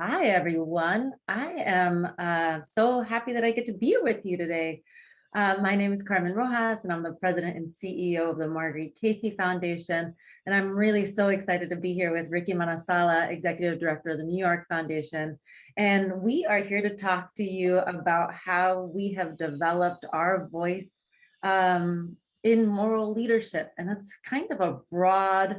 Hi, everyone. I am so happy that I get to be here with you today. My name is Carmen Rojas, and I'm the president and CEO of the Marguerite Casey Foundation. And I'm really so excited to be here with Ricke Mananzala, executive director of the New York Foundation. And we are here to talk to you about how we have developed our voice in moral leadership. And that's kind of a broad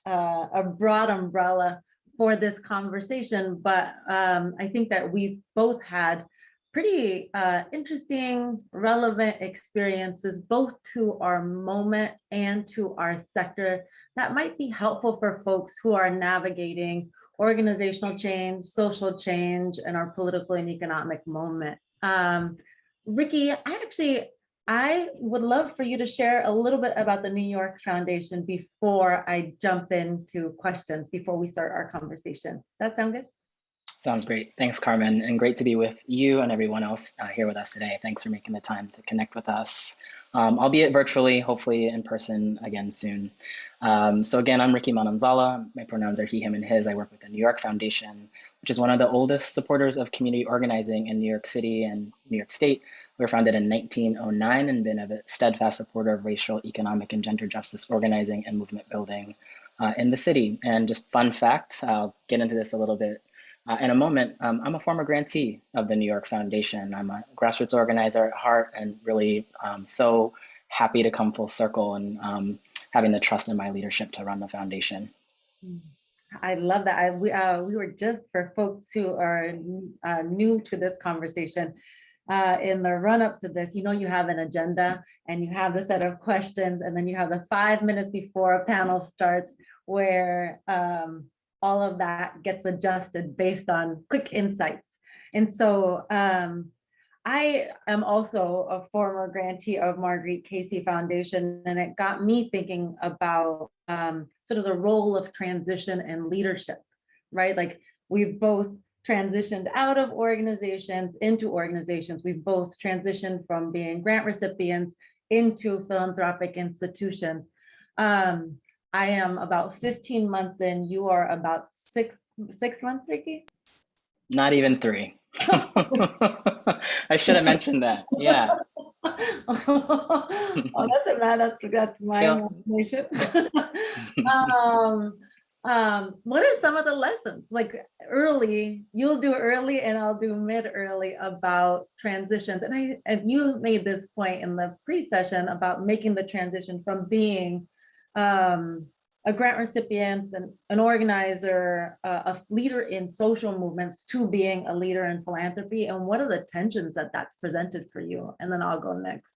umbrella for this conversation, but I think that we've both had pretty interesting, relevant experiences, both to our moment and to our sector, that might be helpful for folks who are navigating organizational change, social change, and our political and economic moment. Ricke, I would love for you to share a little bit about the New York Foundation before I jump into questions, before we start our conversation. That sound good? Sounds great. Thanks, Carmen, and great to be with you and everyone else here with us today. Thanks for making the time to connect with us, albeit virtually, hopefully in person again soon. So again, I'm Ricke Mananzala. My pronouns are he, him, and his. I work with the New York Foundation, which is one of the oldest supporters of community organizing in New York City and New York State. We were founded in 1909 and been a steadfast supporter of racial, economic, and gender justice organizing and movement building in the city. And just fun fact, I'll get into this a little bit in a moment. I'm a former grantee of the New York Foundation. I'm a grassroots organizer at heart and really so happy to come full circle and having the trust in my leadership to run the foundation. I love that. We were just, for folks who are new to this conversation, in the run up to this, you have an agenda and you have the set of questions, and then you have the 5 minutes before a panel starts where all of that gets adjusted based on quick insights. And so I am also a former grantee of Marguerite Casey Foundation, and it got me thinking about sort of the role of transition and leadership, right? Like, we've both transitioned out of organizations into organizations. We've both transitioned from being grant recipients into philanthropic institutions. I am about 15 months in. You are about six months, Ricke? Not even 3. I should have mentioned that. Yeah. Oh, that's my information. What are some of the lessons, like early, you'll do early and I'll do mid early, about transitions? And you made this point in the pre-session about making the transition from being a grant recipient and an organizer, a leader in social movements, to being a leader in philanthropy, and what are the tensions that that's presented for you? And then I'll go next.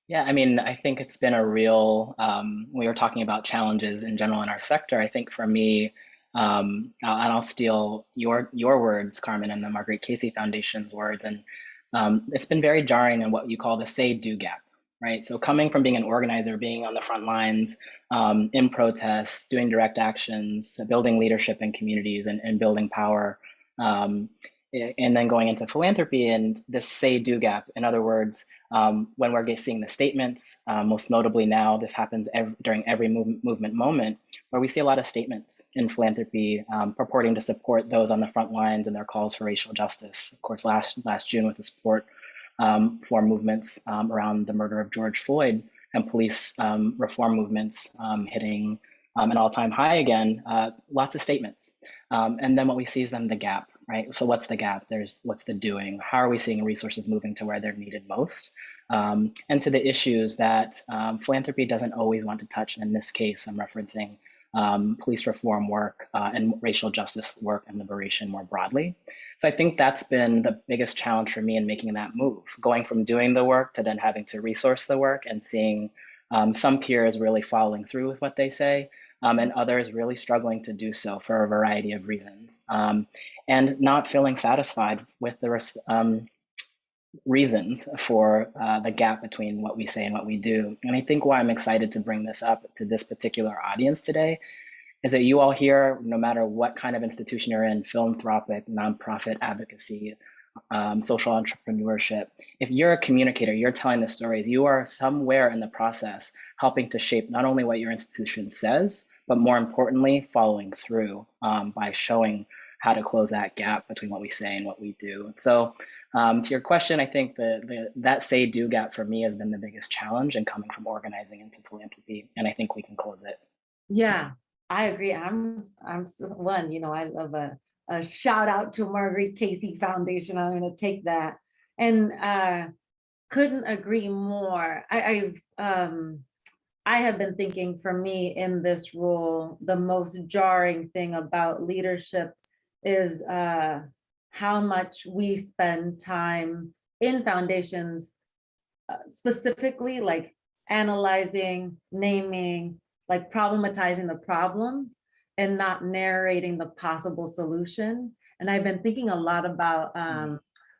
Yeah, I mean, I think it's been a real, we were talking about challenges in general in our sector. I think for me, and I'll steal your words, Carmen, and the Marguerite Casey Foundation's words, and it's been very jarring in what you call the say-do gap, right? So coming from being an organizer, being on the front lines, in protests, doing direct actions, building leadership in communities and building power, and then going into philanthropy and this say-do gap. In other words, when we're seeing the statements, most notably now, this happens during every movement moment, where we see a lot of statements in philanthropy purporting to support those on the front lines and their calls for racial justice. Of course, last June, with the support for movements around the murder of George Floyd, and police reform movements hitting an all-time high again, lots of statements. And then what we see is then the gap, right? So what's the gap? What's the doing? How are we seeing resources moving to where they're needed most? And to the issues that philanthropy doesn't always want to touch. And in this case, I'm referencing police reform work and racial justice work and liberation more broadly. So I think that's been the biggest challenge for me in making that move, going from doing the work to then having to resource the work, and seeing some peers really following through with what they say, and others really struggling to do so for a variety of reasons, and not feeling satisfied with the reasons for the gap between what we say and what we do. And I think why I'm excited to bring this up to this particular audience today is that you all here, no matter what kind of institution you're in, philanthropic, nonprofit, advocacy, social entrepreneurship, if you're a communicator, you're telling the stories, you are somewhere in the process helping to shape not only what your institution says, but more importantly, following through by showing how to close that gap between what we say and what we do. So to your question, I think that say-do gap for me has been the biggest challenge in coming from organizing into philanthropy, and I think we can close it. Yeah, I agree. One, I love a shout out to Marguerite Casey Foundation. I'm going to take that, and couldn't agree more. I have been thinking, for me in this role, the most jarring thing about leadership is how much we spend time in foundations, specifically like analyzing, naming, like problematizing the problem and not narrating the possible solution. And I've been thinking a lot about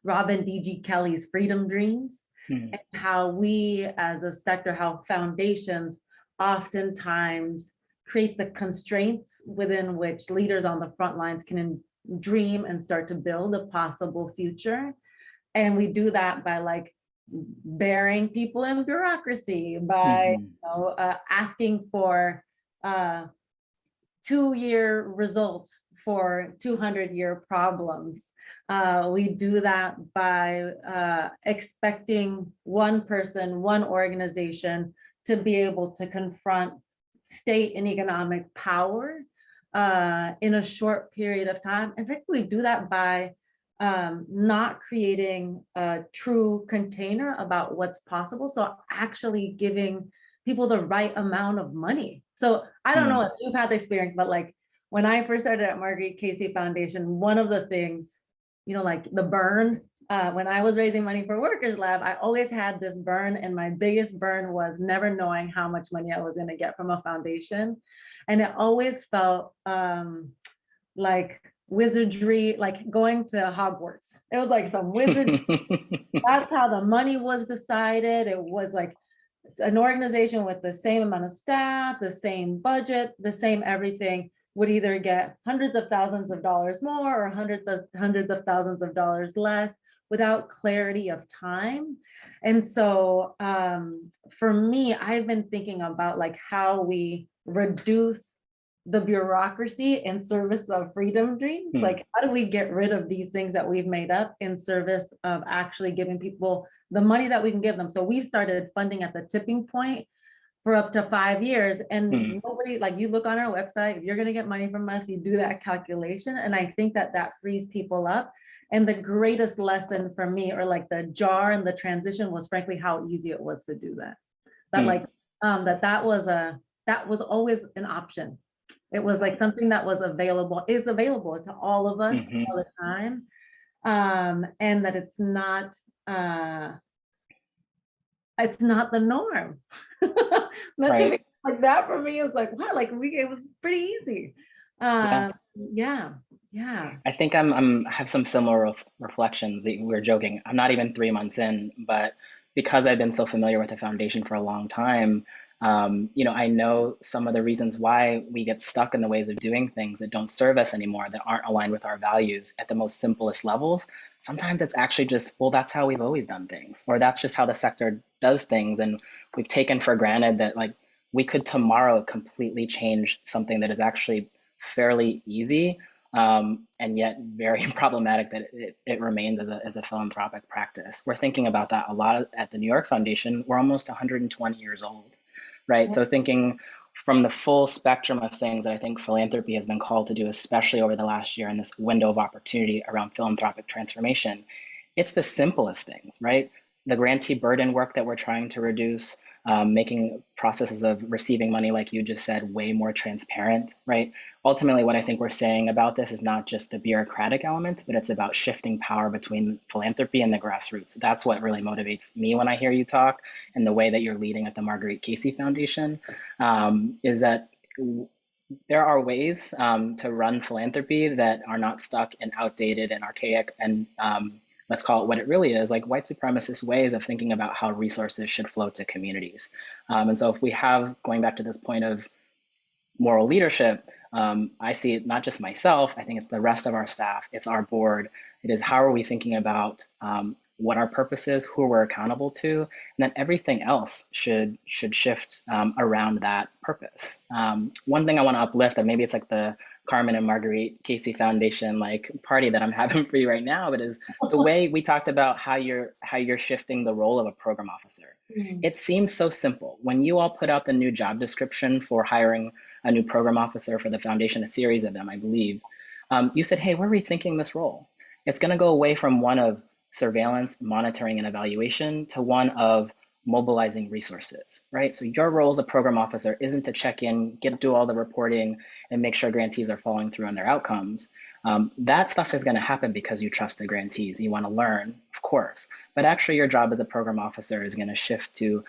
Robin D.G. Kelly's Freedom Dreams, and how we as a sector, how foundations oftentimes create the constraints within which leaders on the front lines can dream and start to build a possible future. And we do that by like burying people in bureaucracy, by asking for 2-year results for 200-year problems. We do that by expecting one person, one organization to be able to confront state and economic power in a short period of time. In fact, we do that by not creating a true container about what's possible. So actually giving people the right amount of money. So I don't know if you've had the experience, but like when I first started at Marguerite Casey Foundation, one of the things, like the burn, when I was raising money for Workers Lab, I always had this burn, and my biggest burn was never knowing how much money I was going to get from a foundation. And it always felt like wizardry, like going to Hogwarts. It was like some wizard. That's how the money was decided. It was like an organization with the same amount of staff, the same budget, the same everything, would either get hundreds of thousands of dollars more or hundreds of thousands of dollars less, without clarity of time. And so for me, I've been thinking about like how we reduce the bureaucracy in service of freedom dreams. Like, how do we get rid of these things that we've made up in service of actually giving people the money that we can give them? So we started funding at the tipping point for up to 5 years, and nobody, like, you look on our website, if you're going to get money from us, you do that calculation. And I think that that frees people up. And the greatest lesson for me, or like the jar and the transition, was frankly how easy it was to do that. That like that was always an option. It was like something that was is available to all of us all the time. And that it's not the norm. Right. Like that for me is like, wow, like it was pretty easy. Yeah. I think I have some similar reflections. We were joking. I'm not even 3 months in, but because I've been so familiar with the foundation for a long time, I know some of the reasons why we get stuck in the ways of doing things that don't serve us anymore, that aren't aligned with our values at the most simplest levels. Sometimes it's actually just, well, that's how we've always done things, or that's just how the sector does things. And we've taken for granted that like we could tomorrow completely change something that is actually fairly easy, and yet very problematic that it remains as a philanthropic practice. We're thinking about that a lot at the New York Foundation. We're almost 120 years old, right? So thinking from the full spectrum of things that I think philanthropy has been called to do, especially over the last year in this window of opportunity around philanthropic transformation, it's the simplest things, right? The grantee burden work that we're trying to reduce, making processes of receiving money, like you just said, way more transparent, right? Ultimately, what I think we're saying about this is not just the bureaucratic elements, but it's about shifting power between philanthropy and the grassroots. That's what really motivates me when I hear you talk, and the way that you're leading at the Marguerite Casey Foundation, is that there are ways to run philanthropy that are not stuck and outdated and archaic and let's call it what it really is, like white supremacist ways of thinking about how resources should flow to communities. And so if we have, going back to this point of moral leadership, I see it not just myself, I think it's the rest of our staff, it's our board. It is how are we thinking about what our purpose is, who we're accountable to, and then everything else should shift around that purpose. One thing I want to uplift, and maybe it's like the Carmen and Marguerite Casey Foundation like party that I'm having for you right now, but is the way we talked about how you're shifting the role of a program officer. It seems so simple. When you all put out the new job description for hiring a new program officer for the foundation, a series of them, I believe, you said, hey, we're rethinking this role. It's going to go away from one of surveillance, monitoring, and evaluation to one of mobilizing resources, right? So your role as a program officer isn't to check in, do all the reporting, and make sure grantees are following through on their outcomes. That stuff is going to happen because you trust the grantees. You want to learn, of course, but actually your job as a program officer is going to shift to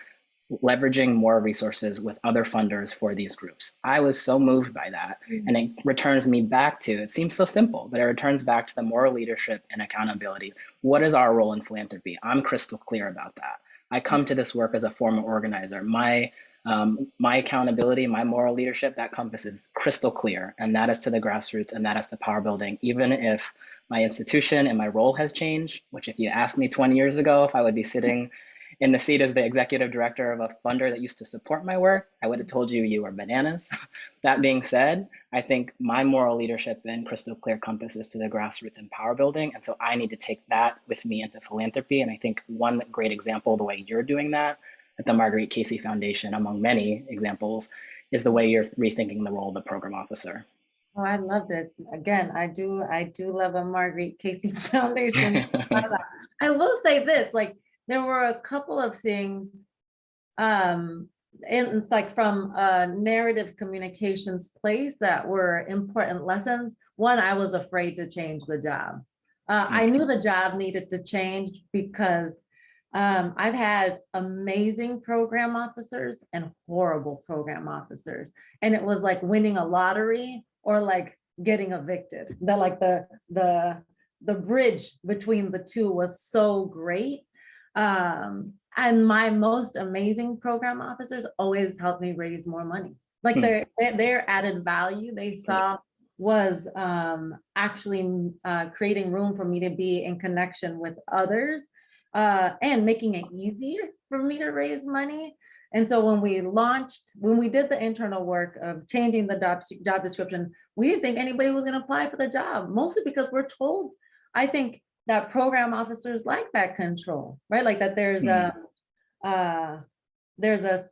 leveraging more resources with other funders for these groups. I was so moved by that. And it returns me back to, it seems so simple, but it returns back to the moral leadership and accountability. What is our role in philanthropy? I'm crystal clear about that. I come to this work as a former organizer. My accountability, my moral leadership, that compass is crystal clear. And that is to the grassroots, and that is the power building. Even if my institution and my role has changed, which if you asked me 20 years ago, if I would be sitting in the seat as the executive director of a funder that used to support my work, I would have told you you were bananas. That being said, I think my moral leadership and crystal clear compass is to the grassroots and power building. And so I need to take that with me into philanthropy. And I think one great example, the way you're doing that at the Marguerite Casey Foundation, among many examples, is the way you're rethinking the role of the program officer. Oh, I love this. Again, I do love a Marguerite Casey Foundation. I will say this, like, there were a couple of things in like from a narrative communications place that were important lessons. One, I was afraid to change the job. I knew the job needed to change because I've had amazing program officers and horrible program officers. And it was like winning a lottery or like getting evicted. The bridge between the two was so great. And my most amazing program officers always helped me raise more money. Like their added value they saw was actually creating room for me to be in connection with others and making it easier for me to raise money. And so when we did the internal work of changing the job description, we didn't think anybody was going to apply for the job, mostly because we're told, I think, that program officers like that control, right? Like that there's a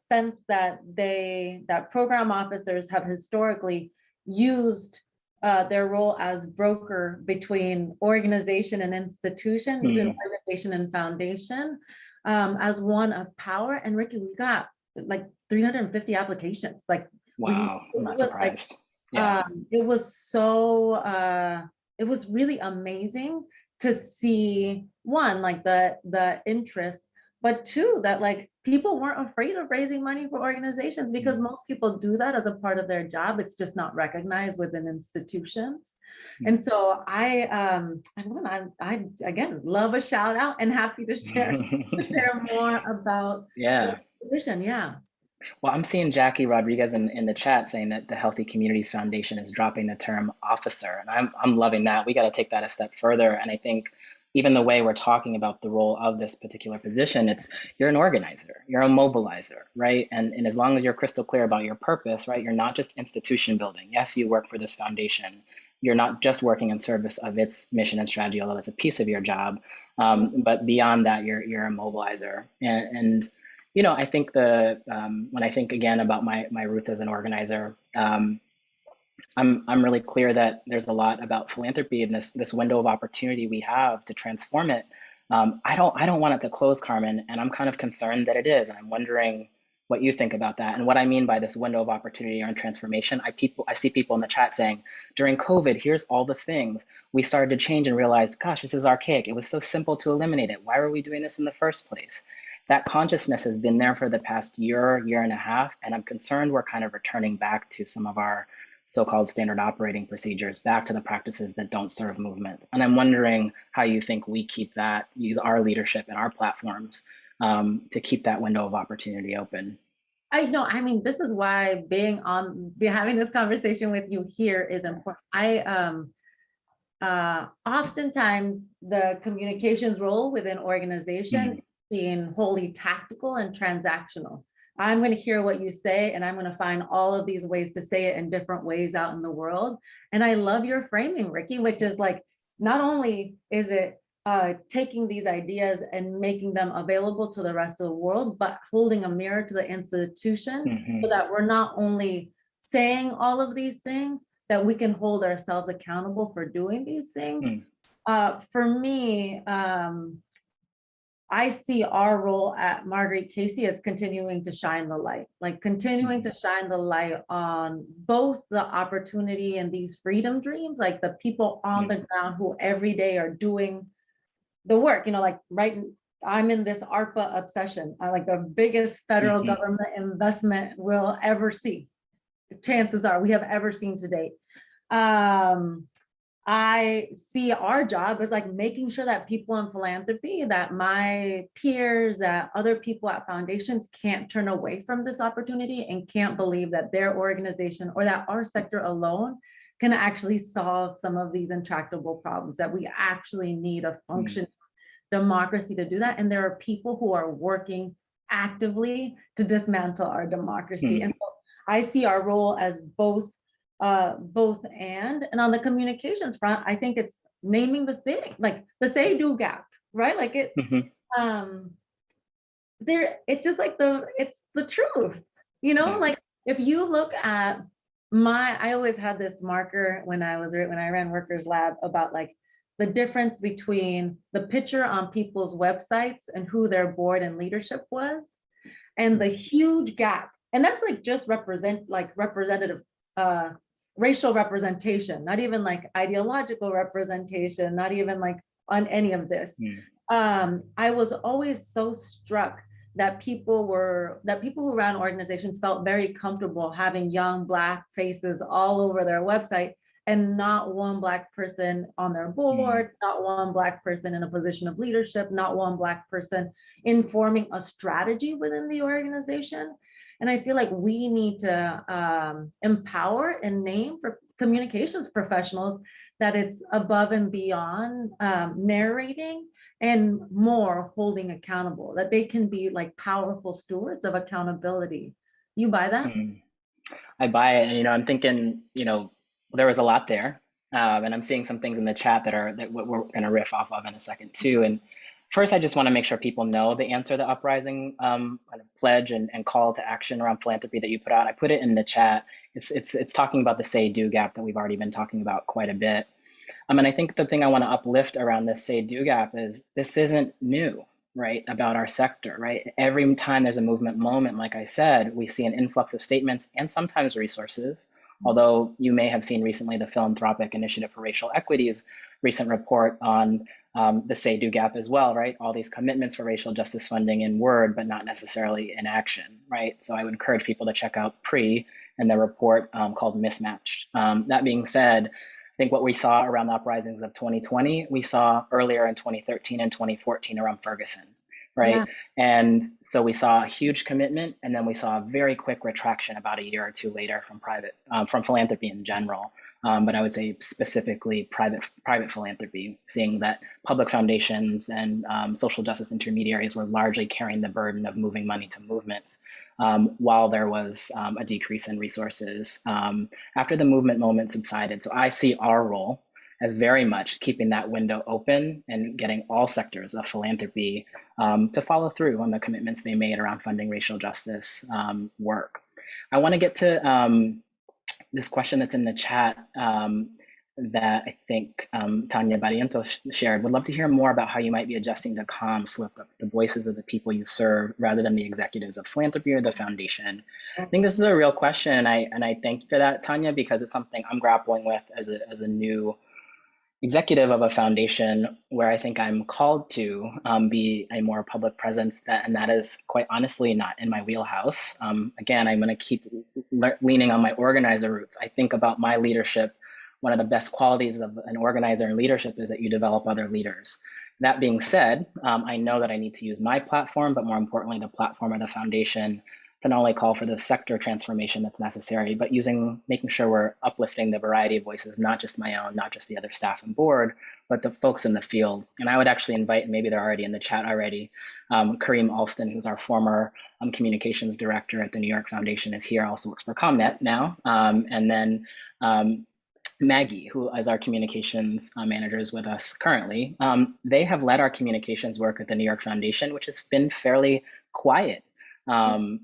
sense that that program officers have historically used their role as broker between organization and institution, between organization and foundation, as one of power. And Ricke, we got like 350 applications. Like, wow, I'm not surprised. It was so, it was really amazing to see, one, like the interest, but two, that like people weren't afraid of raising money for organizations because most people do that as a part of their job. It's just not recognized within institutions. And so I again love a shout out and happy to share more about the position. Yeah. Well, I'm seeing Jackie Rodriguez in the chat saying that the Healthy Communities Foundation is dropping the term officer. And I'm loving that. We got to take that a step further. And I think even the way we're talking about the role of this particular position, you're an organizer, you're a mobilizer, right? And as long as you're crystal clear about your purpose, right? You're not just institution building. Yes, you work for this foundation. You're not just working in service of its mission and strategy, although it's a piece of your job. But beyond that, you're a mobilizer. And you know, I think when I think again about my roots as an organizer, I'm really clear that there's a lot about philanthropy and this window of opportunity we have to transform it. I don't want it to close, Carmen, and I'm kind of concerned that it is. And I'm wondering what you think about that. And what I mean by this window of opportunity or transformation, I see people in the chat saying, during COVID, here's all the things we started to change and realized, gosh, this is archaic. It was so simple to eliminate it. Why were we doing this in the first place? That consciousness has been there for the past year and a half, and I'm concerned we're kind of returning back to some of our so-called standard operating procedures, back to the practices that don't serve movement. And I'm wondering how you think we keep that, use our leadership and our platforms to keep that window of opportunity open. I mean, this is why having this conversation with you here is important. oftentimes the communications role within organization Mm, being wholly tactical and transactional. I'm going to hear what you say, and I'm going to find all of these ways to say it in different ways out in the world. And I love your framing, Ricke, which is like, not only is it taking these ideas and making them available to the rest of the world, but holding a mirror to the institution so mhm, that we're not only saying all of these things, that we can hold ourselves accountable for doing these things. mm, For me, I see our role at Marguerite Casey as continuing to shine the light, like continuing mhm, to shine the light on both the opportunity and these freedom dreams, like the people on mm, the ground who every day are doing the work, like right, I'm in this ARPA obsession, like the biggest federal mhm, government investment we'll ever see. Chances are we have ever seen to date. Um, I see our job as like making sure that people in philanthropy, that my peers, that other people at foundations can't turn away from this opportunity and can't believe that their organization or that our sector alone can actually solve some of these intractable problems, that we actually need a mm, function democracy to do that. And there are people who are working actively to dismantle our democracy. mm, And so I see our role as both and on the communications front, I think it's naming the thing, like the say do gap, right? Like it, mhm, um, it's just like it's the truth, yeah, like if you look at I always had this marker when I ran Workers Lab about like the difference between the picture on people's websites and who their board and leadership was, and the huge gap. And that's like just representative uh, racial representation, not even like ideological representation, not even like on any of this. mm, I was always so struck that people who ran organizations felt very comfortable having young Black faces all over their website and not one Black person on their mm, board, not one Black person in a position of leadership, not one Black person informing a strategy within the organization. And I feel like we need to empower and name for communications professionals that it's above and beyond narrating and more holding accountable, that they can be like powerful stewards of accountability. You buy that? mm. I buy it, and I'm thinking, there was a lot there, and I'm seeing some things in the chat that we're going to riff off of in a second too. And first, I just want to make sure people know the answer to the uprising kind of pledge and call to action around philanthropy that you put out. I put it in the chat. It's talking about the say do gap that we've already been talking about quite a bit. And I think the thing I want to uplift around this say do gap is this isn't new, right, about our sector, right? Every time there's a movement moment, like I said, we see an influx of statements and sometimes resources. Although you may have seen recently the Philanthropic Initiative for Racial Equity's recent report on the say do gap as well, right? All these commitments for racial justice funding in word, but not necessarily in action, right? So I would encourage people to check out PRE and the report called Mismatched. That being said, I think what we saw around the uprisings of 2020, we saw earlier in 2013 and 2014 around Ferguson, right? Yeah. And so we saw a huge commitment, and then we saw a very quick retraction about a year or two later from philanthropy in general. But I would say specifically private philanthropy, seeing that public foundations and social justice intermediaries were largely carrying the burden of moving money to movements, while there was a decrease in resources after the movement moment subsided. So I see our role as very much keeping that window open and getting all sectors of philanthropy to follow through on the commitments they made around funding racial justice work. I want to get to this question that's in the chat that I think Tanya Barrientos shared. Would love to hear more about how you might be adjusting to comms so that the voices of the people you serve rather than the executives of philanthropy or the foundation. I think this is a real question, and I thank you for that, Tanya, because it's something I'm grappling with as a new executive of a foundation where I think I'm called to be a more public presence, and that is quite honestly not in my wheelhouse. Again, I'm going to keep leaning on my organizer roots. I think about my leadership. One of the best qualities of an organizer and leadership is that you develop other leaders. That being said, I know that I need to use my platform, but more importantly, the platform of the foundation to not only call for the sector transformation that's necessary, but making sure we're uplifting the variety of voices, not just my own, not just the other staff and board, but the folks in the field. And I would actually invite, and maybe they're already in the chat already, Kareem Alston, who's our former communications director at the New York Foundation, is here, also works for ComNet now. And then Maggie, who is our communications manager, is with us currently. They have led our communications work at the New York Foundation, which has been fairly quiet in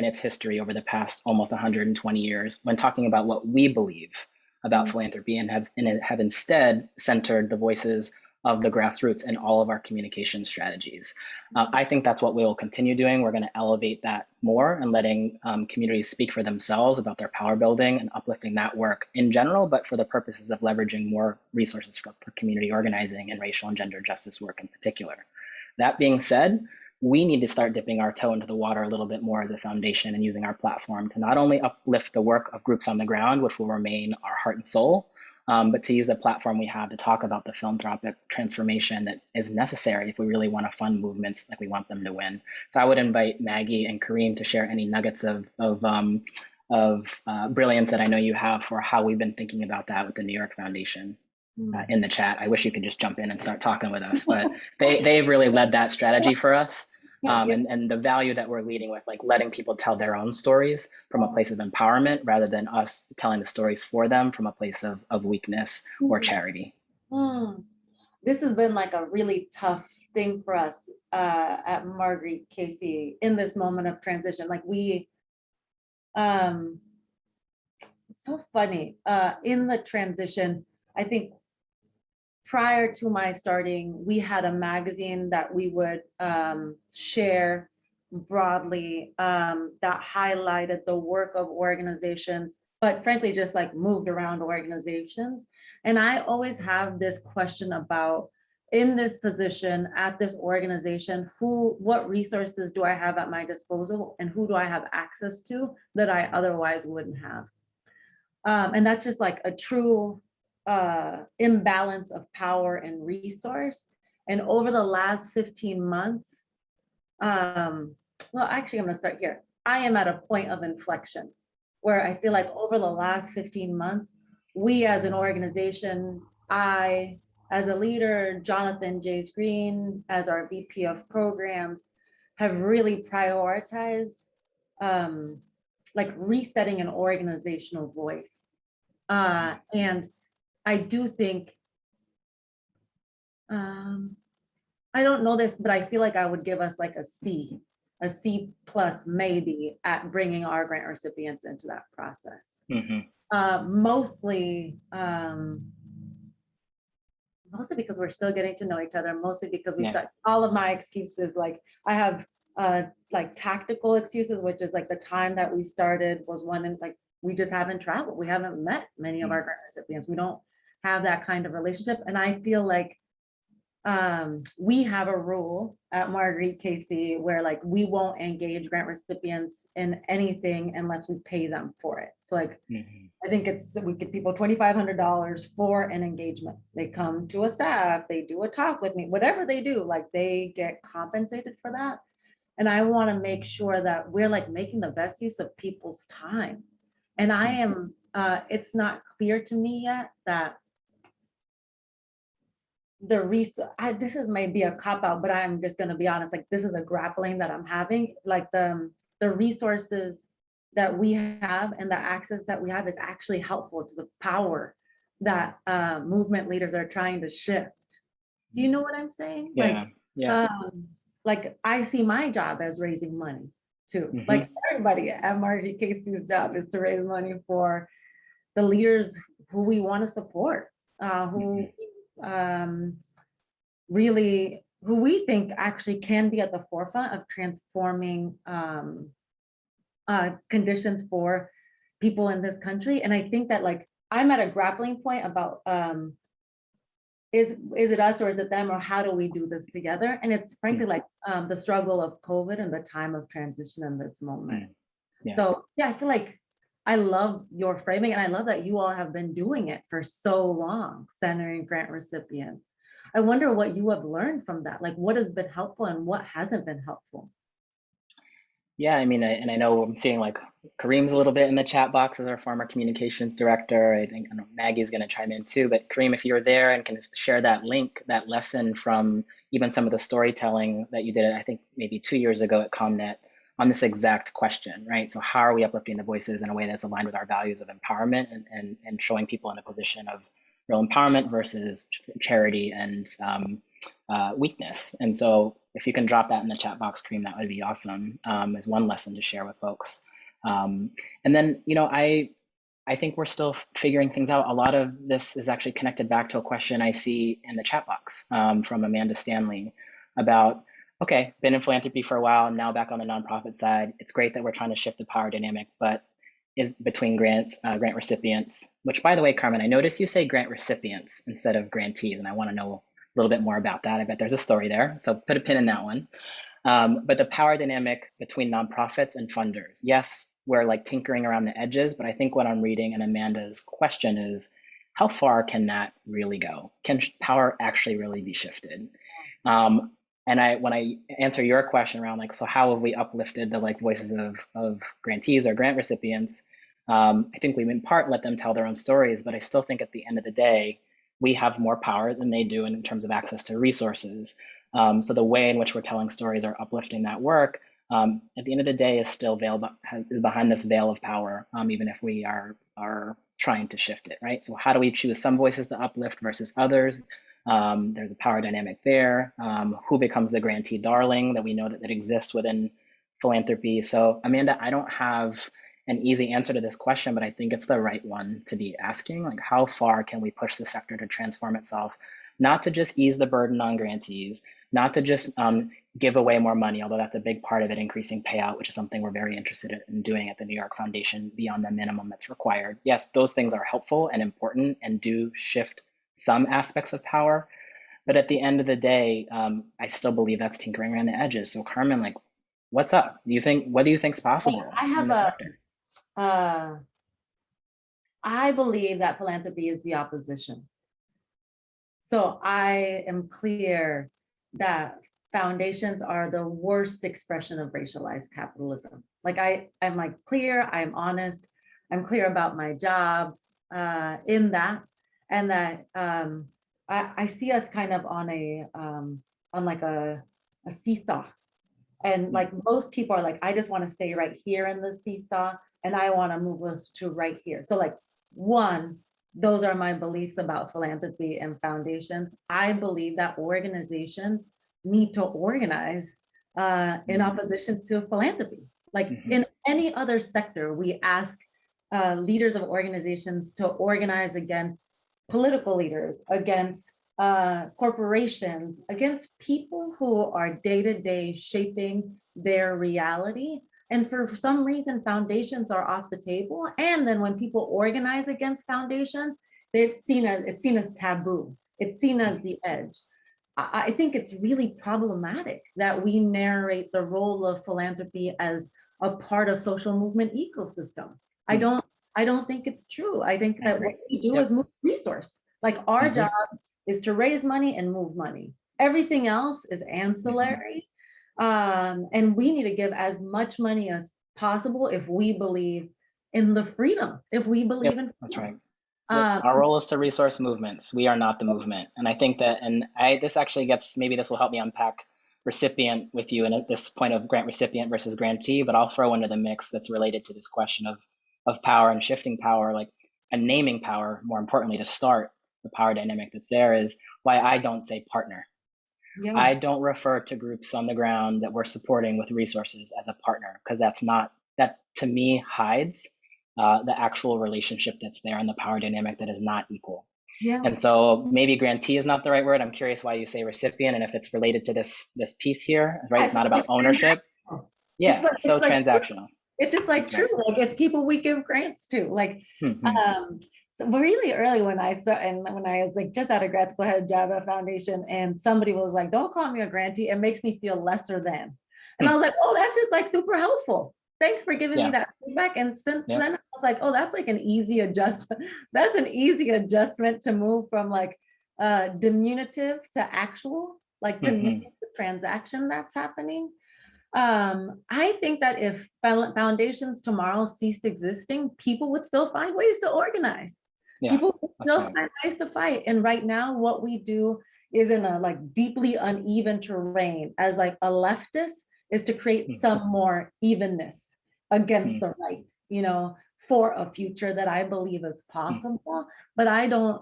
its history over the past almost 120 years when talking about what we believe about philanthropy, and have instead centered the voices of the grassroots in all of our communication strategies. I think that's what we will continue doing. We're going to elevate that more and letting communities speak for themselves about their power building and uplifting that work in general, but for the purposes of leveraging more resources for community organizing and racial and gender justice work in particular. That being said, we need to start dipping our toe into the water a little bit more as a foundation and using our platform to not only uplift the work of groups on the ground, which will remain our heart and soul, but to use the platform we have to talk about the philanthropic transformation that is necessary if we really want to fund movements like we want them to win. So I would invite Maggie and Kareem to share any nuggets of brilliance that I know you have for how we've been thinking about that with the New York Foundation in the chat. I wish you could just jump in and start talking with us, but they've really led that strategy for us. And the value that we're leading with, like letting people tell their own stories from a place of empowerment rather than us telling the stories for them from a place of weakness or charity. This has been like a really tough thing for us at Marguerite Casey in this moment of transition. Like it's so funny. In the transition, I think prior to my starting, we had a magazine that we would share broadly that highlighted the work of organizations, but frankly, just like moved around organizations. And I always have this question about, in this position at this organization, what resources do I have at my disposal and who do I have access to that I otherwise wouldn't have? And that's just like a true imbalance of power and resource. And over the last 15 months, well, actually, I'm gonna start here. I am at a point of inflection where I feel like over the last 15 months, we as an organization, I as a leader, Jonathan Jays Green as our VP of programs, have really prioritized like resetting an organizational voice. And I do think, I don't know this, but I feel like I would give us like a C plus maybe at bringing our grant recipients into that process. Mostly because we're still getting to know each other, mostly because we start all of my excuses. Like I have like tactical excuses, which is like the time that we started was one, and like we just haven't traveled. We haven't met many of our grant recipients. We don't have that kind of relationship. And I feel like we have a rule at Marguerite Casey where like we won't engage grant recipients in anything unless we pay them for it. So like I think we give people $2,500 for an engagement. They come to a staff, they do a talk with me, whatever they do, like they get compensated for that. And I want to make sure that we're like making the best use of people's time. And I am, it's not clear to me yet that the resource, this is maybe a cop-out, but I'm just going to be honest, like this is a grappling that I'm having, like the resources that we have and the access that we have is actually helpful to the power that movement leaders are trying to shift. Do you know what I'm saying? Like I see my job as raising money too. Like everybody at Marguerite Casey's job is to raise money for the leaders who we want to support, who really, who we think actually can be at the forefront of transforming conditions for people in this country. And I think that like, I'm at a grappling point about, is it us or is it them, or how do we do this together? And it's frankly like the struggle of COVID and the time of transition in this moment. So yeah, I feel like I love your framing, and I love that you all have been doing it for so long, centering grant recipients. I wonder what you have learned from that. Like what has been helpful and what hasn't been helpful? Yeah, I mean, and I know I'm seeing like Kareem's a little bit in the chat box as our former communications director. I think I know Maggie's going to chime in too. But Kareem, if you're there and can share that link, that lesson from even some of the storytelling that you did, I think maybe 2 years ago at ComNet on this exact question, right? So how are we uplifting the voices in a way that's aligned with our values of empowerment and showing people in a position of real empowerment versus charity and weakness. And so if you can drop that in the chat box, Kareem, that would be awesome, as one lesson to share with folks. And then, I think we're still figuring things out. A lot of this is actually connected back to a question I see in the chat box from Amanda Stanley about, okay, been in philanthropy for a while, now back on the nonprofit side. It's great that we're trying to shift the power dynamic, but is between grants, grant recipients, which by the way, Carmen, I noticed you say grant recipients instead of grantees, and I want to know a little bit more about that. I bet there's a story there. So put a pin in that one. But the power dynamic between nonprofits and funders. Yes, we're like tinkering around the edges, but I think what I'm reading in Amanda's question is, how far can that really go? Can power actually really be shifted? And when I answer your question around like, so how have we uplifted the like voices of grantees or grant recipients? I think we in part let them tell their own stories, but I still think at the end of the day, we have more power than they do in terms of access to resources. So the way in which we're telling stories or uplifting that work, at the end of the day, is still behind this veil of power, even if we are trying to shift it, right? So how do we choose some voices to uplift versus others? There's a power dynamic there. Who becomes the grantee darling that we know that exists within philanthropy? So Amanda, I don't have an easy answer to this question, but I think it's the right one to be asking. Like, how far can we push the sector to transform itself? Not to just ease the burden on grantees, not to just give away more money, although that's a big part of it, increasing payout, which is something we're very interested in doing at the New York Foundation beyond the minimum that's required. Yes, those things are helpful and important and do shift some aspects of power. But at the end of the day, I still believe that's tinkering around the edges. So Carmen, like, what's up? What do you think's possible in the sector? I believe that philanthropy is the opposition. So I am clear that foundations are the worst expression of racialized capitalism. Like I'm like clear, I'm honest, I'm clear about my job in that, and that I see us kind of on like a seesaw. And like most people are like, I just want to stay right here in the seesaw and I want to move us to right here. So like one, those are my beliefs about philanthropy and foundations. I believe that organizations need to organize in opposition to philanthropy. Like in any other sector, we ask leaders of organizations to organize against political leaders, against corporations, against people who are day-to-day shaping their reality. And for some reason, foundations are off the table. And then when people organize against foundations, it's seen as taboo. It's seen as the edge. I think it's really problematic that we narrate the role of philanthropy as a part of social movement ecosystem. I don't think it's true. I think that what we do is move resource. Like our job is to raise money and move money. Everything else is ancillary. And we need to give as much money as possible if we believe in the freedom, if we believe in freedom. That's right. Our role is to resource movements. We are not the movement. And I think that, this actually maybe this will help me unpack recipient with you and at this point of grant recipient versus grantee, but I'll throw into the mix that's related to this question of power and shifting power, like, and naming power, more importantly, to start the power dynamic that's there, is why I don't say partner. Yeah. I don't refer to groups on the ground that we're supporting with resources as a partner, because that to me hides the actual relationship that's there and the power dynamic that is not equal. Yeah. And so maybe grantee is not the right word. I'm curious why you say recipient and if it's related to this piece here, right? Not about ownership. Yeah, it's so transactional. It's just like true, like it's people we give grants to. Like so really early when I was like just out of grad school, I had a job at a foundation, and somebody was like, "Don't call me a grantee. It makes me feel lesser than." And I was like, "Oh, that's just like super helpful. Thanks for giving me that feedback." And since then, I was like, "Oh, that's like an easy adjustment. That's an easy adjustment to move from like diminutive to actual, like to name the transaction that's happening." I think that if foundations tomorrow ceased existing, people would still find ways to organize. Yeah, People would that's still right. find ways to fight. And right now, what we do is in a like deeply uneven terrain as like a leftist is to create Mm, some more evenness against mm, the right, you know, for a future that I believe is mm, possible. But I don't,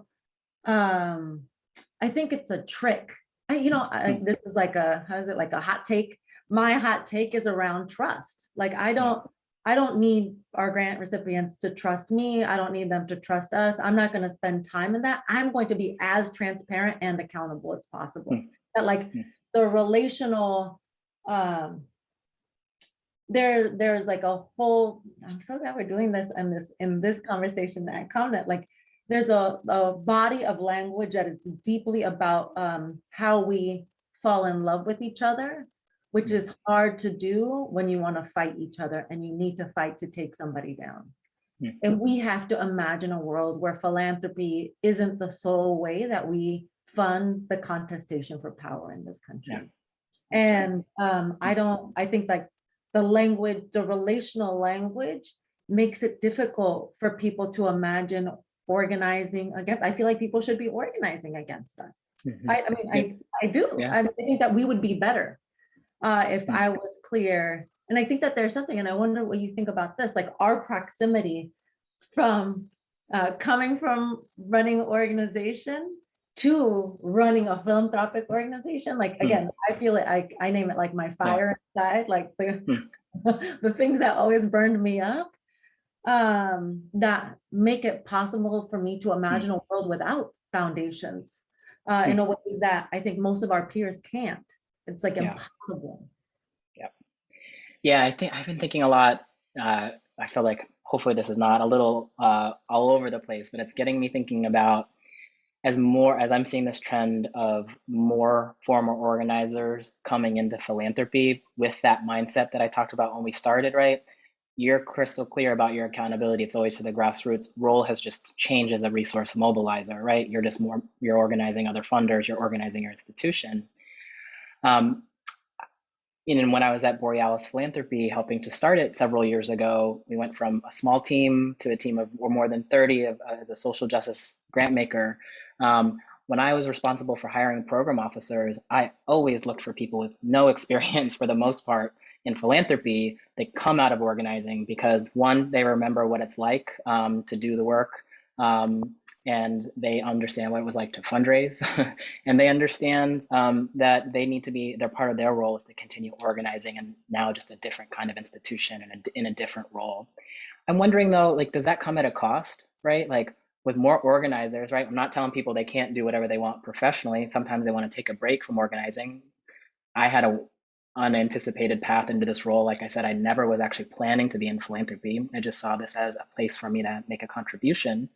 I think it's a trick. mm. This is like a, how is it, like a hot take. My hot take is around trust. Like Yeah. I don't need our grant recipients to trust me. I don't need them to trust us. I'm not going to spend time in that. I'm going to be as transparent and accountable as possible. Mm, That like mm, the relational, um, there's like a whole, I'm so glad we're doing this in this conversation at Connet, like there's a body of language that is deeply about how we fall in love with each other, which mm, is hard to do when you want to fight each other and you need to fight to take somebody down. mm. And we have to imagine a world where philanthropy isn't the sole way that we fund the contestation for power in this Yeah, country. that's right. And I think like the language, the relational language makes it difficult for people to imagine organizing against. I feel like people should be organizing against us. Mhm. Yeah, I do. yeah. I think that we would be better if Mm, I was clear. And I think that there's something, and I wonder what you think about this, like our proximity from coming from running an organization to running a philanthropic organization. Like mm, again, I feel it, I name it like my yeah. fire inside, like the Mm, the things that always burned me up, that make it possible for me to mm, imagine a world without foundations in mm. a way that I think most of our peers can't. It's like Yeah, impossible. yeah. Yeah, I think I've been thinking a lot. I feel like hopefully this is not a little all over the place, but it's getting me thinking about as I'm seeing this trend of more former organizers coming into philanthropy with that mindset that I talked about when we started, right? You're crystal clear about your accountability. It's always to the grassroots. Role has just changed as a resource mobilizer, right? You're organizing other funders, you're organizing your institution. Um, and when I was at Borealis Philanthropy, helping to start it several years ago, we went from a small team to a team of or more than 30 as a social justice grant maker. When I was responsible for hiring program officers, I always looked for people with no experience for the most part in philanthropy. They come out of organizing because one, they remember what it's like to do the work. Um, and they understand what it was like to fundraise and they understand that they need to be they're part of their role is to continue organizing and now just a different kind of institution and in a different role. I'm wondering though, like, does that come at a cost, right? Like with more organizers, right? I'm not telling people they can't do whatever they want professionally. Sometimes they want to take a break from organizing. I had a unanticipated path into this role. Like I said, I never was actually planning to be in philanthropy. I just saw this as a place for me to make a contribution,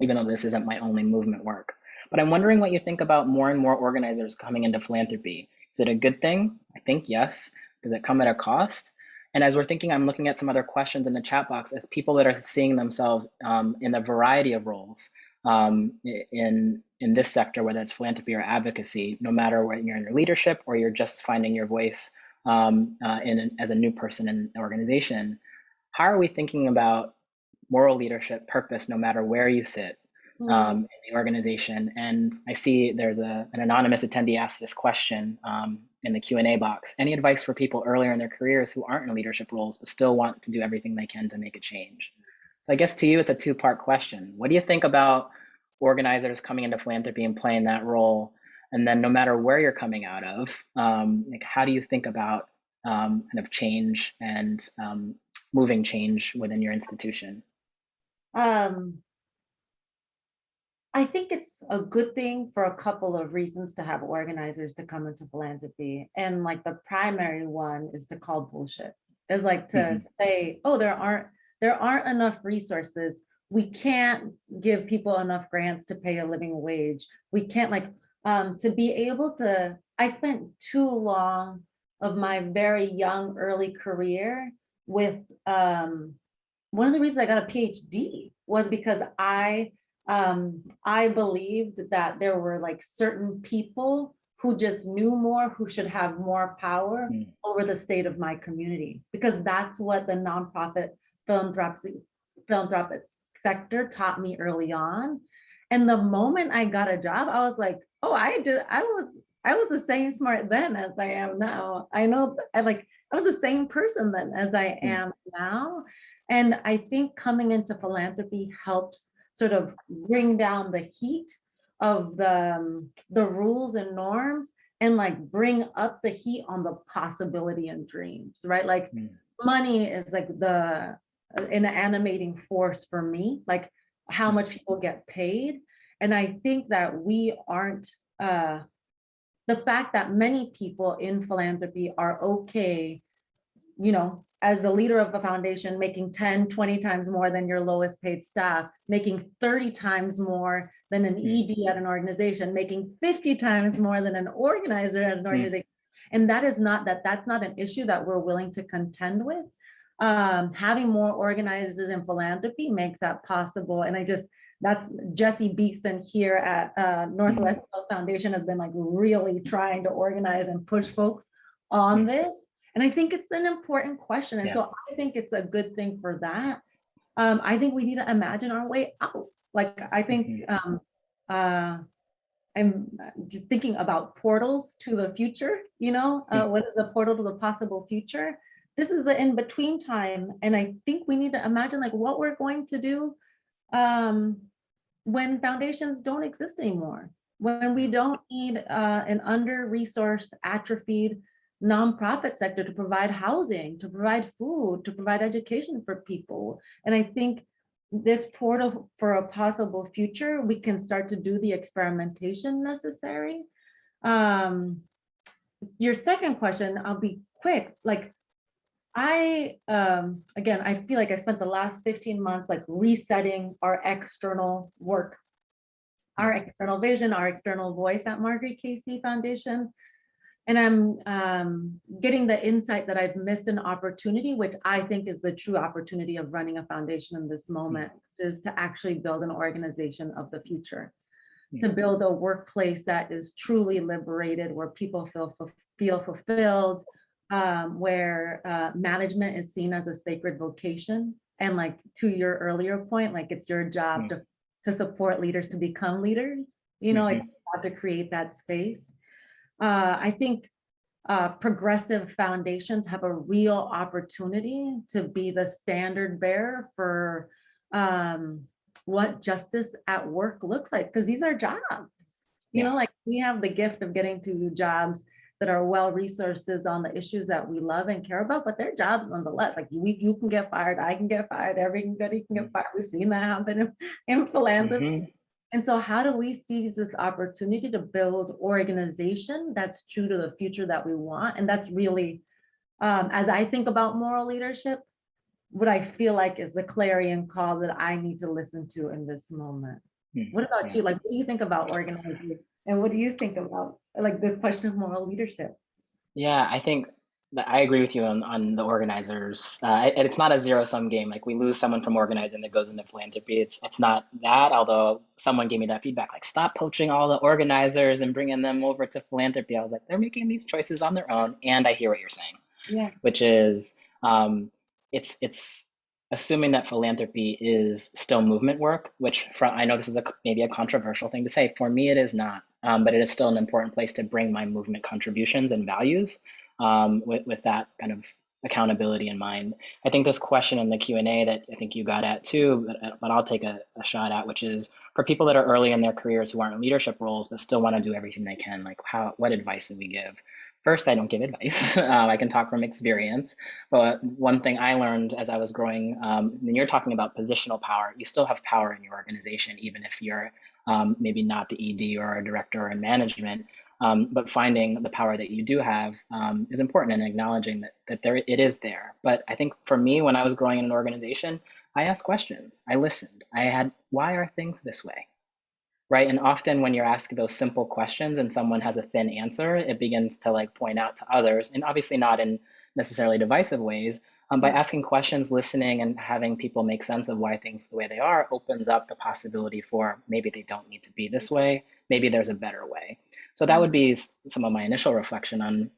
even though this isn't my only movement work. But I'm wondering what you think about more and more organizers coming into philanthropy. Is it a good thing? I think yes. Does it come at a cost? And as we're thinking, I'm looking at some other questions in the chat box as people that are seeing themselves in a variety of roles in this sector, whether it's philanthropy or advocacy, no matter whether you're in your leadership or you're just finding your voice as a new person in an organization. How are we thinking about moral leadership, purpose, no matter where you sit in the organization? And I see there's an anonymous attendee asked this question in the Q&A box. Any advice for people earlier in their careers who aren't in leadership roles but still want to do everything they can to make a change? So I guess to you, it's a two-part question. What do you think about organizers coming into philanthropy and playing that role? And then no matter where you're coming out of, like how do you think about kind of change and moving change within your institution? Um, I think it's a good thing for a couple of reasons to have organizers to come into philanthropy. And like the primary one is to call bullshit. Is like to Mhm. say, oh, there aren't enough resources. We can't give people enough grants to pay a living wage. We can't like to be able to, I spent too long of my very young early career with one of the reasons I got a PhD was because I believed that there were like certain people who just knew more, who should have more power Mm. over the state of my community, because that's what the nonprofit philanthropic sector taught me early on. And the moment I got a job, I was like, oh, I was the same smart then as I am now. I know I was the same person then as I am now. And I think coming into philanthropy helps sort of bring down the heat of the rules and norms, and like bring up the heat on the possibility and dreams, right? Like money is like an animating force for me, like how much people get paid. And I think that we aren't, the fact that many people in philanthropy are okay, as the leader of a foundation, making 10, 20 times more than your lowest paid staff, making 30 times more than an ED at an organization, making 50 times more than an organizer at an organization. And that's not an issue that we're willing to contend with. Having more organizers in philanthropy makes that possible. And that's Jesse Beeson here at Northwest Health Foundation has been like really trying to organize and push folks on this. And I think it's an important question. And so I think it's a good thing for that. I think we need to imagine our way out. Like, I think I'm just thinking about portals to the future, what is the portal to the possible future? This is the in-between time. And I think we need to imagine like what we're going to do when foundations don't exist anymore, when we don't need an under-resourced, atrophied nonprofit sector to provide housing, to provide food, to provide education for people. And I think this portal for a possible future, we can start to do the experimentation necessary. Your second question, I'll be quick. Like, again, I feel like I spent the last 15 months like resetting our external work, our external vision, our external voice at Marguerite Casey Foundation. And I'm getting the insight that I've missed an opportunity, which I think is the true opportunity of running a foundation in this moment, which is to actually build an organization of the future, to build a workplace that is truly liberated, where people feel fulfilled, where management is seen as a sacred vocation. And like to your earlier point, like it's your job to support leaders to become leaders, like you have to create that space. I think progressive foundations have a real opportunity to be the standard bearer for what justice at work looks like, because these are jobs. Like we have the gift of getting to jobs that are well-resourced on the issues that we love and care about, but they're jobs nonetheless. Like you can get fired, I can get fired, everybody can get fired. We've seen that happen in philanthropy. And so how do we seize this opportunity to build organization that's true to the future that we want? And that's really, as I think about moral leadership, what I feel like is the clarion call that I need to listen to in this moment. What about you? Like, what do you think about organizing? And what do you think about like this question of moral leadership? Yeah, I think that I agree with you on the organizers. And it's not a zero-sum game. Like we lose someone from organizing that goes into philanthropy. It's not that, although someone gave me that feedback, like stop poaching all the organizers and bringing them over to philanthropy. I was like, they're making these choices on their own. And I hear what you're saying, which is it's assuming that philanthropy is still movement work, which I know this is maybe a controversial thing to say. For me, it is not, but it is still an important place to bring my movement contributions and values with that kind of accountability in mind. I think this question in the Q&A that I think you got at too, but I'll take a shot at, which is for people that are early in their careers who aren't in leadership roles, but still want to do everything they can, like what advice do we give? First, I don't give advice. I can talk from experience. But one thing I learned as I was growing, when you're talking about positional power, you still have power in your organization, even if you're maybe not the ED or a director in management. But finding the power that you do have is important, and acknowledging that it is there. But I think for me, when I was growing in an organization, I asked questions. I listened. I had, why are things this way? Right. And often when you're asking those simple questions and someone has a thin answer, it begins to like point out to others, and obviously not in necessarily divisive ways. By asking questions, listening, and having people make sense of why things the way they are opens up the possibility for maybe they don't need to be this way. Maybe there's a better way. So that would be some of my initial reflection on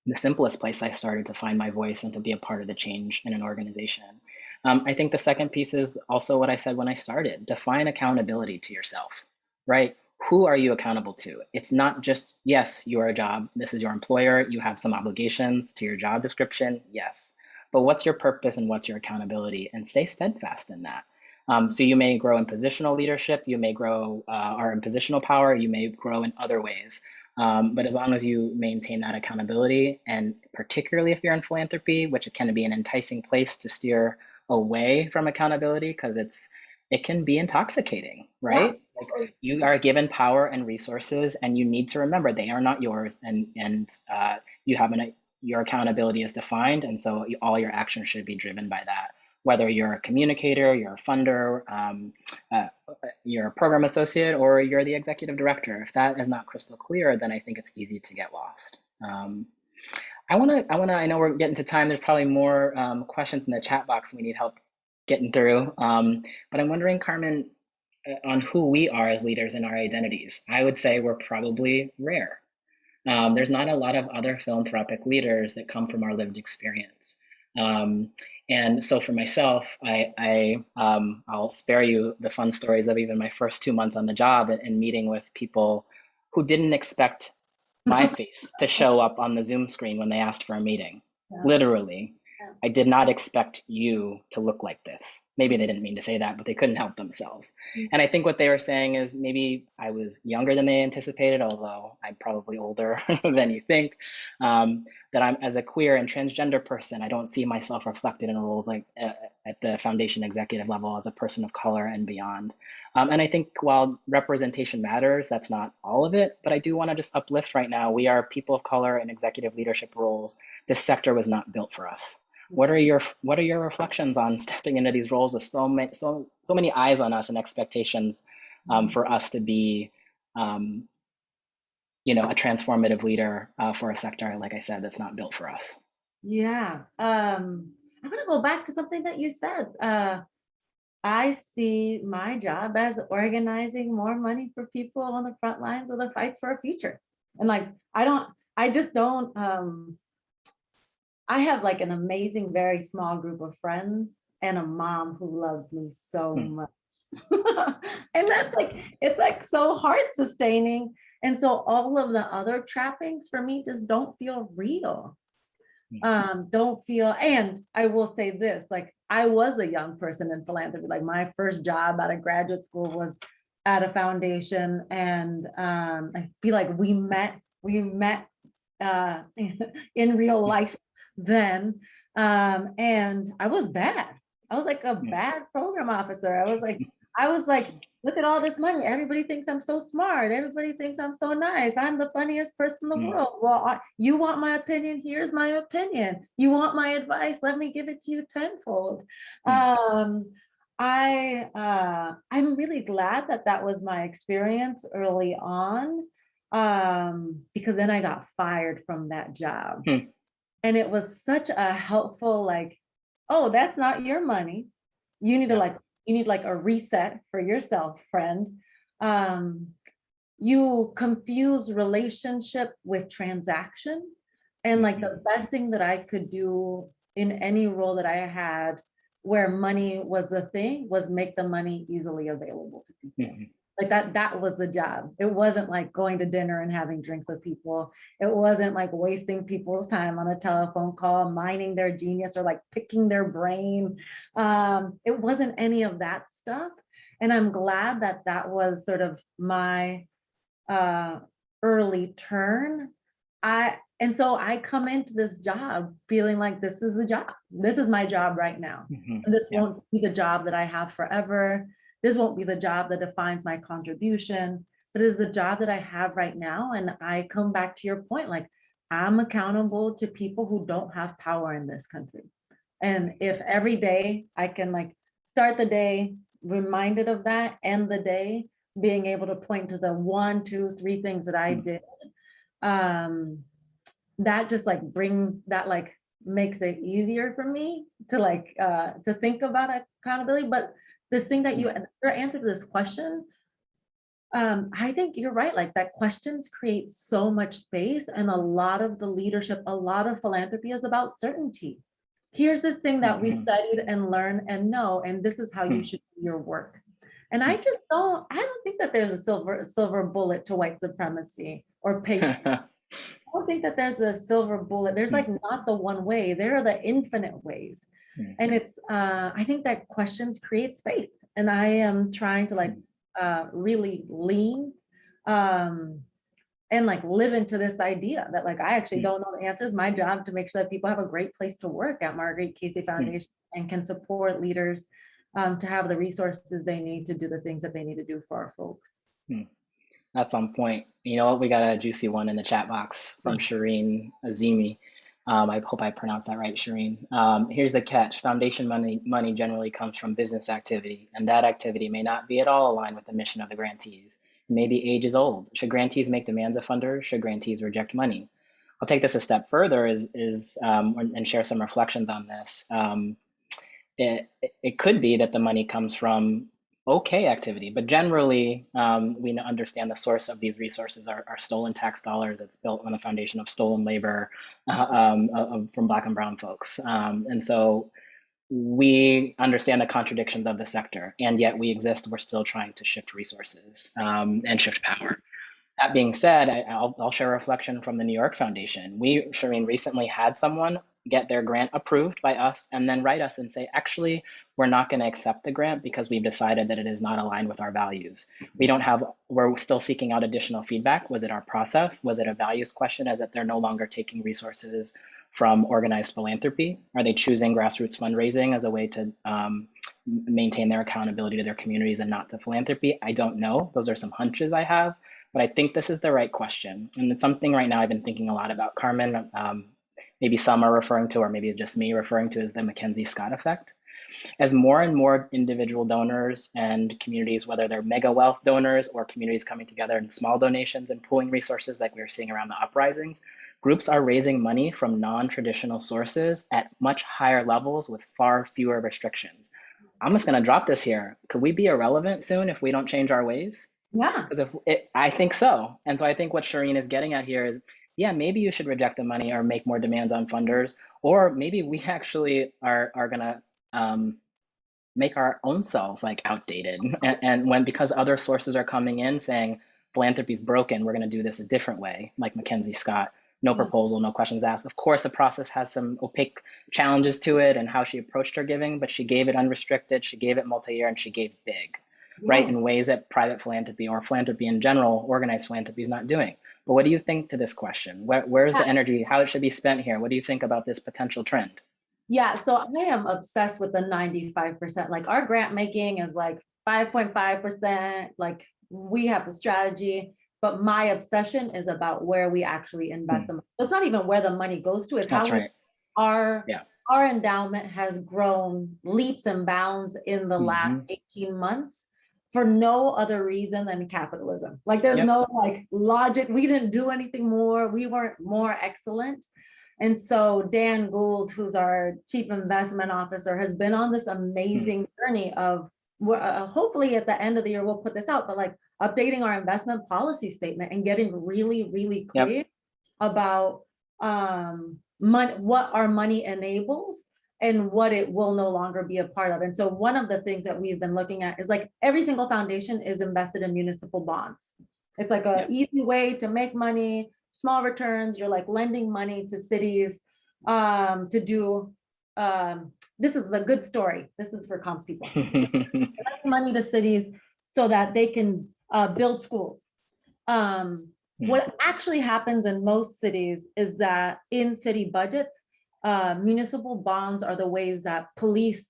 the simplest place I started to find my voice and to be a part of the change in an organization. I think the second piece is also what I said when I started: define accountability to yourself, right? Who are you accountable to? It's not just, yes, you're a job, this is your employer, you have some obligations to your job description, yes. But what's your purpose and what's your accountability? And stay steadfast in that. So you may grow in positional leadership, you may grow or in positional power, you may grow in other ways. But as long as you maintain that accountability, and particularly if you're in philanthropy, which it can be an enticing place to steer away from accountability because it can be intoxicating, right? Like, you are given power and resources, and you need to remember they are not yours, and you have your accountability is defined, and so all your actions should be driven by that. Whether you're a communicator, you're a funder, you're a program associate, or you're the executive director. If that is not crystal clear, then I think it's easy to get lost. I know we're getting to time. There's probably more questions in the chat box we need help getting through. But I'm wondering, Carmen, on who we are as leaders in our identities. I would say we're probably rare. There's not a lot of other philanthropic leaders that come from our lived experience. And so for myself, I'll spare you the fun stories of even my first 2 months on the job and meeting with people who didn't expect my face to show up on the Zoom screen when they asked for a meeting. Yeah. Literally, Yeah. I did not expect you to look like this. Maybe they didn't mean to say that, but they couldn't help themselves. And I think what they were saying is maybe I was younger than they anticipated, although I'm probably older than you think. That I'm, as a queer and transgender person, I don't see myself reflected in roles like at the foundation executive level as a person of color and beyond. And I think while representation matters, that's not all of it, but I do want to just uplift right now. We are people of color in executive leadership roles. This sector was not built for us. What are your reflections on stepping into these roles with so many eyes on us and expectations for us to be a transformative leader for a sector, like I said, that's not built for us? Yeah. I'm going to go back to something that you said. I see my job as organizing more money for people on the front lines of the fight for a future. And like, I just don't, I have like an amazing, very small group of friends and a mom who loves me so much. And that's like, it's like so heart sustaining. And so all of the other trappings for me just don't feel real. Don't feel, and I will say this, like I was a young person in philanthropy. Like my first job out of graduate school was at a foundation. And I feel like we met in real life then. And I was bad. I was like a bad program officer. I was like, look at all this money. Everybody thinks I'm so smart. Everybody thinks I'm so nice. I'm the funniest person in the world. Well, you want my opinion? Here's my opinion. You want my advice? Let me give it to you tenfold. I'm really glad that was my experience early on, because then I got fired from that job. And it was such a helpful, like, oh, that's not your money. You need to you need like a reset for yourself, friend. You confuse relationship with transaction. And like the best thing that I could do in any role that I had where money was the thing was make the money easily available to people. Like that was the job. It wasn't like going to dinner and having drinks with people. It wasn't like wasting people's time on a telephone call, mining their genius or like picking their brain. It wasn't any of that stuff. And I'm glad that was sort of my early turn. And so I come into this job feeling like this is the job. This is my job right now. And this won't be the job that I have forever. This won't be the job that defines my contribution, but it is the job that I have right now. And I come back to your point, like I'm accountable to people who don't have power in this country. And if every day I can like start the day reminded of that, end the day being able to point to the 1, 2, 3 things that I did, that just like brings that, like makes it easier for me to like to think about accountability. But this thing that your answer to this question, I think you're right. Like that questions create so much space, and a lot of the leadership, a lot of philanthropy is about certainty. Here's this thing that we Mhm. studied and learned and know, and this is how you Hmm. should do your work. And I don't think that there's a silver bullet to white supremacy or patriarchy. I don't think that there's a silver bullet. There's like not the one way. There are the infinite ways. And it's I think that questions create space. And I am trying to like really lean um and like live into this idea that like I actually don't know the answers. My job to make sure that people have a great place to work at Marguerite Casey Foundation and can support leaders to have the resources they need to do the things that they need to do for our folks. That's on point. You know what? We got a juicy one in the chat box from Shireen Azimi. I hope I pronounced that right, Shireen. Here's the catch. Foundation money generally comes from business activity, and that activity may not be at all aligned with the mission of the grantees. Maybe age is old. Should grantees make demands of funders? Should grantees reject money? I'll take this a step further and share some reflections on this. It could be that the money comes from okay activity, but generally we understand the source of these resources are stolen tax dollars. It's built on a foundation of stolen labor from Black and Brown folks. And so we understand the contradictions of the sector, and yet we exist. We're still trying to shift resources and shift power. That being said, I'll share a reflection from the New York Foundation. Shireen, recently had someone get their grant approved by us and then write us and say, actually, we're not going to accept the grant because we've decided that it is not aligned with our values. We're still seeking out additional feedback. Was it our process? Was it a values question? As that they're no longer taking resources from organized philanthropy? Are they choosing grassroots fundraising as a way to maintain their accountability to their communities and not to philanthropy? I don't know. Those are some hunches I have. But I think this is the right question. And it's something right now I've been thinking a lot about, Carmen. Maybe some are referring to, or maybe just me referring to, as the Mackenzie Scott effect. As more and more individual donors and communities, whether they're mega wealth donors or communities coming together in small donations and pooling resources like we were seeing around the uprisings, groups are raising money from non-traditional sources at much higher levels with far fewer restrictions. I'm just going to drop this here. Could we be irrelevant soon if we don't change our ways? Yeah. Because I think so. And so I think what Shireen is getting at here is, yeah, maybe you should reject the money or make more demands on funders, or maybe we actually are going to make our own selves like outdated. And because other sources are coming in saying philanthropy is broken, we're going to do this a different way, like Mackenzie Scott. No proposal, no questions asked. Of course, the process has some opaque challenges to it and how she approached her giving, but she gave it unrestricted, she gave it multi-year, and she gave big. Right, in ways that private philanthropy or philanthropy in general, organized philanthropy, is not doing. But what do you think to this question? Where's the energy? How it should be spent here? What do you think about this potential trend? Yeah, so I am obsessed with the 95%. Like our grant making is like 5.5%. Like we have the strategy, but my obsession is about where we actually invest them. So it's not even where the money goes to, it's That's how right. our endowment has grown leaps and bounds in the last 18 months for no other reason than capitalism. Like there's no like logic. We didn't do anything more. We weren't more excellent. And so Dan Gould, who's our chief investment officer, has been on this amazing journey of hopefully at the end of the year, we'll put this out, but like updating our investment policy statement and getting really, really clear about what our money enables and what it will no longer be a part of. And so one of the things that we've been looking at is like every single foundation is invested in municipal bonds. It's like an easy way to make money, small returns. You're like lending money to cities to do, this is the good story. This is for comms people. Lending money to cities so that they can build schools. What actually happens in most cities is that in city budgets, municipal bonds are the ways that police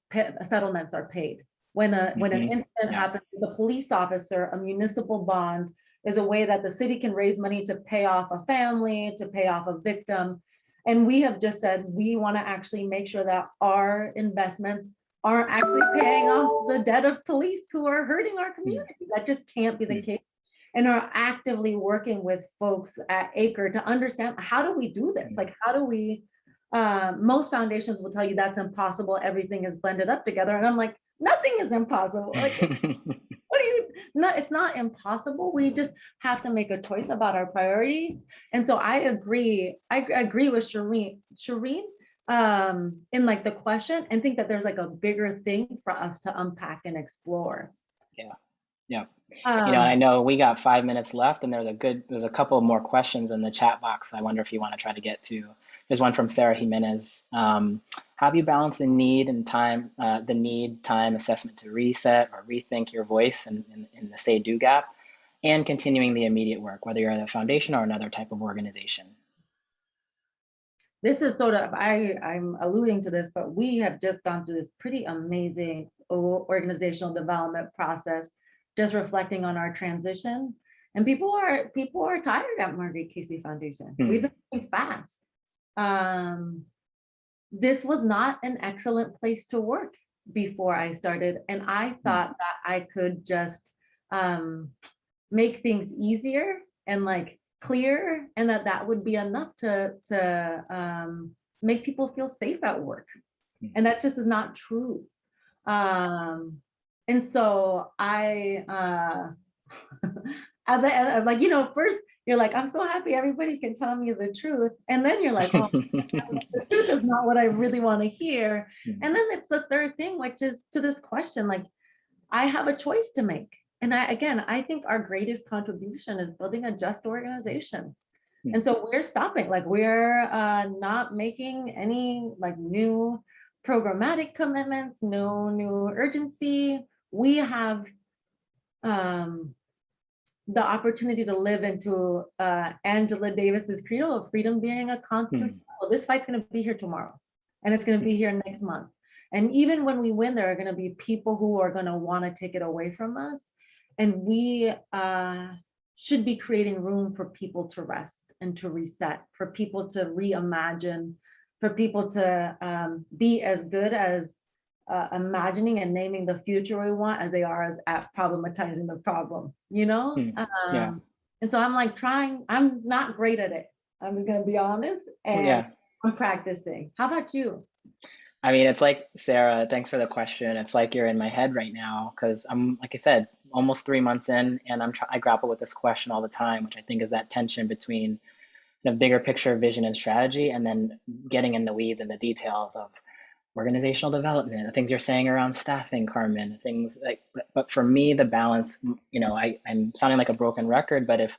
settlements are paid. When an incident happens with a police officer, a municipal bond is a way that the city can raise money to pay off a family, to pay off a victim. And we have just said, we want to actually make sure that our investments aren't actually paying off the debt of police who are hurting our community. That just can't be the case. And are actively working with folks at Acre to understand, how do we do this? Like, how do we, most foundations will tell you that's impossible. Everything is blended up together. And I'm like, nothing is impossible. Like, what do you, not, it's not impossible. We just have to make a choice about our priorities. And so I agree with Shireen, in like the question, and think that there's like a bigger thing for us to unpack and explore. Yeah. Yeah. I Um, know we got 5 minutes left, and there's a couple more questions in the chat box. I wonder if you want to try to get to. There's one from Sarah Jimenez. How do you balance the need and time, time assessment to reset or rethink your voice in the say do gap, and continuing the immediate work, whether you're at a foundation or another type of organization? this is sort of, I'm alluding to this, but we have just gone through this pretty amazing organizational development process, just reflecting on our transition. And people are tired at Marguerite Casey Foundation. We've been moving fast. This was not an excellent place to work before I started. And I thought that I could just make things easier and like clear, and that would be enough to make people feel safe at work. And that just is not true. And so at the end, I'm like, first you're like, I'm so happy everybody can tell me the truth. And then you're like, oh, the truth is not what I really want to hear. And then it's the third thing, which is to this question, like, I have a choice to make. And I think our greatest contribution is building a just organization. And so we're stopping, like we're not making any like new programmatic commitments, no new urgency. We have the opportunity to live into Angela Davis's credo of freedom being a constant struggle. This fight's going to be here tomorrow, and it's going to be here next month. And even when we win, there are going to be people who are going to want to take it away from us. And we should be creating room for people to rest and to reset, for people to reimagine, for people to be as good as imagining and naming the future we want as they are as at problematizing the problem, Yeah. And so I'm like I'm not great at it. I'm just going to be honest, and I'm practicing. How about you? I mean, it's like, Sarah, thanks for the question. It's like you're in my head right now, because I'm, like I said, almost 3 months in, and I grapple with this question all the time, which I think is that tension between the bigger picture vision and strategy, and then getting in the weeds and the details of organizational development, the things you're saying around staffing, Carmen, things like, but for me, the balance, I'm sounding like a broken record, but if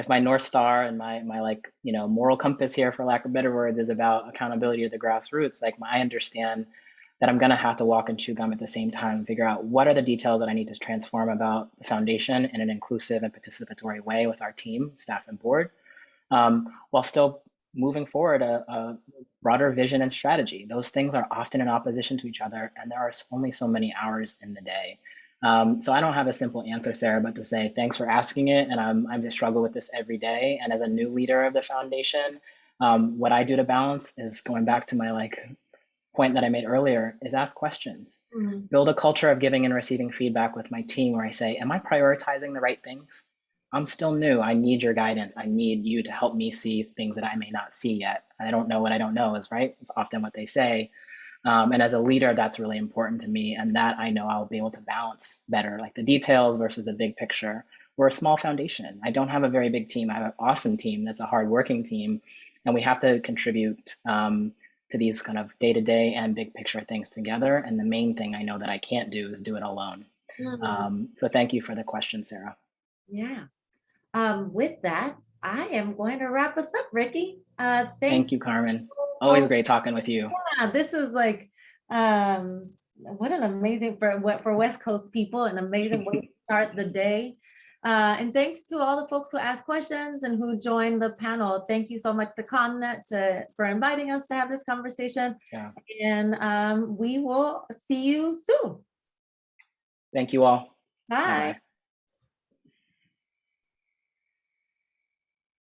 my North Star and my like, moral compass here, for lack of better words, is about accountability to the grassroots, like I understand that I'm gonna have to walk and chew gum at the same time and figure out what are the details that I need to transform about the foundation in an inclusive and participatory way with our team, staff, and board, while still moving forward a broader vision and strategy. Those things are often in opposition to each other, and there are only so many hours in the day. So I don't have a simple answer, Sarah, but to say thanks for asking it. And I'm just struggle with this every day. And as a new leader of the foundation, what I do to balance is going back to my point that I made earlier, is ask questions. Build a culture of giving and receiving feedback with my team, where I say, am I prioritizing the right things? I'm still new. I need your guidance. I need you to help me see things that I may not see yet. I don't know what I don't know is, right? It's often what they say. And as a leader, that's really important to me. And that I know I'll be able to balance better, like the details versus the big picture. We're a small foundation. I don't have a very big team. I have an awesome team that's a hardworking team. And we have to contribute to these kind of day-to-day and big picture things together. And the main thing I know that I can't do is do it alone. So thank you for the question, Sarah. Yeah. With that, I am going to wrap us up, Ricke. Thank you, Carmen. Always great talking with you. Yeah, this is like, what an amazing, for West Coast people, an amazing way to start the day. And thanks to all the folks who asked questions and who joined the panel. Thank you so much to ComNet for inviting us to have this conversation. Yeah. And we will see you soon. Thank you all. Bye. Bye-bye.